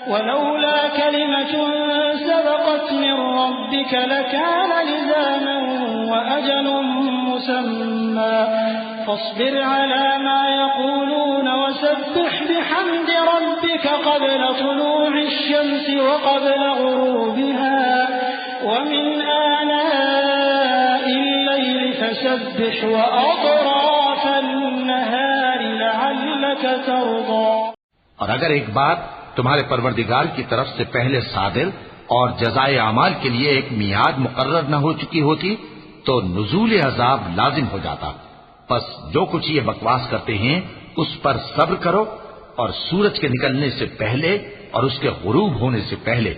ولولا كلمة سبقت من ربك لكان لزاما وأجل مسمى فاصبر على ما يقولون وسبح بحمد ربك قبل طلوع الشمس وقبل غروبها ومن آناء الليل فسبح وأطراف النهار لعلك ترضى۔ اور اگر ایک بات تمہارے پروردگار کی طرف سے پہلے صادر اور جزائے اعمال کے لیے ایک میعاد مقرر نہ ہو چکی ہوتی تو نزول عذاب لازم ہو جاتا۔ پس جو کچھ یہ بکواس کرتے ہیں اس پر صبر کرو اور سورج کے نکلنے سے پہلے اور اس کے غروب ہونے سے پہلے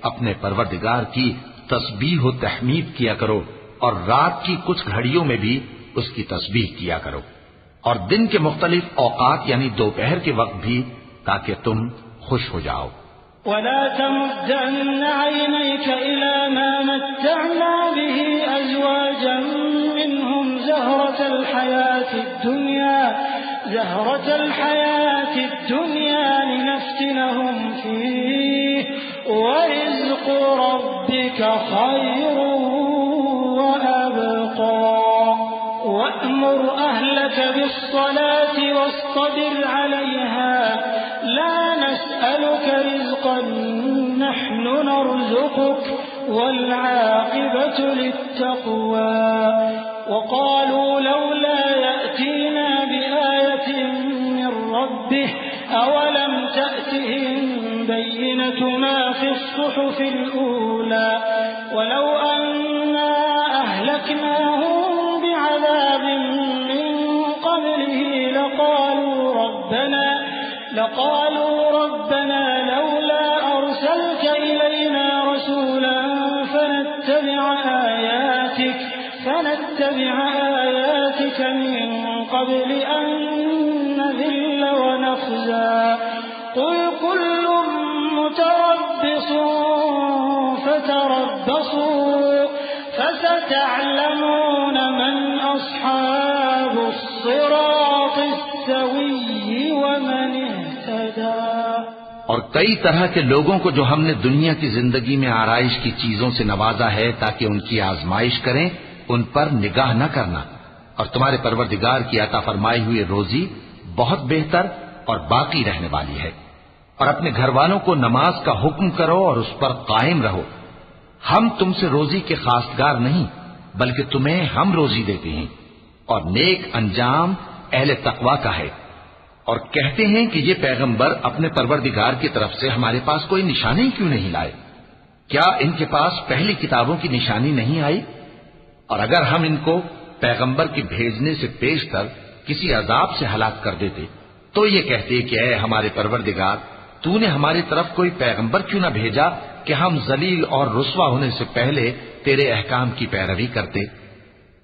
اپنے پروردگار کی تسبیح و تحمید کیا کرو اور رات کی کچھ گھڑیوں میں بھی اس کی تسبیح کیا کرو اور دن کے مختلف اوقات یعنی دوپہر کے وقت بھی تاکہ تم خوش ہو جاؤ۔ ولا تمدن عينيك إلى ما متعنا به أزواجا منهم زهرة الحياة الدنيا لنفتنهم فيه ورزق ربك خير وأبقى وأمر أهلك بالصلاة واصطبر عليها لا نسألك رزقا نحن نرزقك والعاقبة للتقوى وقالوا لولا يأتينا بآية من ربه أولم تأتهم بينة ما في الصحف الأولى ولو أنا أهلكناهم بعذاب من قبله لقالوا ربنا لولا أرسلت إلينا رسولا فنتبع آياتك من قبل أن نذل ونخزى قل كل متربص فتربصوا فستعلمون من أصحاب الصراط السوي ومن اهتدى۔ اور کئی طرح کے لوگوں کو جو ہم نے دنیا کی زندگی میں آرائش کی چیزوں سے نوازا ہے تاکہ ان کی آزمائش کریں ان پر نگاہ نہ کرنا، اور تمہارے پروردگار کی عطا فرمائی ہوئی روزی بہت بہتر اور باقی رہنے والی ہے۔ اور اپنے گھر والوں کو نماز کا حکم کرو اور اس پر قائم رہو۔ ہم تم سے روزی کے خواستگار نہیں بلکہ تمہیں ہم روزی دیتے ہیں، اور نیک انجام اہل تقوی کا ہے۔ اور کہتے ہیں کہ یہ پیغمبر اپنے پروردگار کی طرف سے ہمارے پاس کوئی نشانی کیوں نہیں لائے؟ کیا ان کے پاس پہلی کتابوں کی نشانی نہیں آئی؟ اور اگر ہم ان کو پیغمبر کے بھیجنے سے پیش کر کسی عذاب سے ہلاک کر دیتے تو یہ کہتے کہ اے ہمارے پروردگار تو نے ہماری طرف کوئی پیغمبر کیوں نہ بھیجا کہ ہم ذلیل اور رسوا ہونے سے پہلے تیرے احکام کی پیروی کرتے۔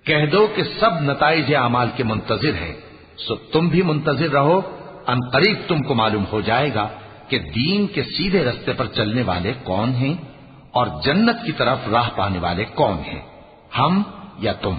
کہہ دو کہ سب نتائج اعمال کے منتظر ہیں، سو تم بھی منتظر رہو، ان قریب تم کو معلوم ہو جائے گا کہ دین کے سیدھے رستے پر چلنے والے کون ہیں اور جنت کی طرف راہ پانے والے کون ہیں، ہم یا تم۔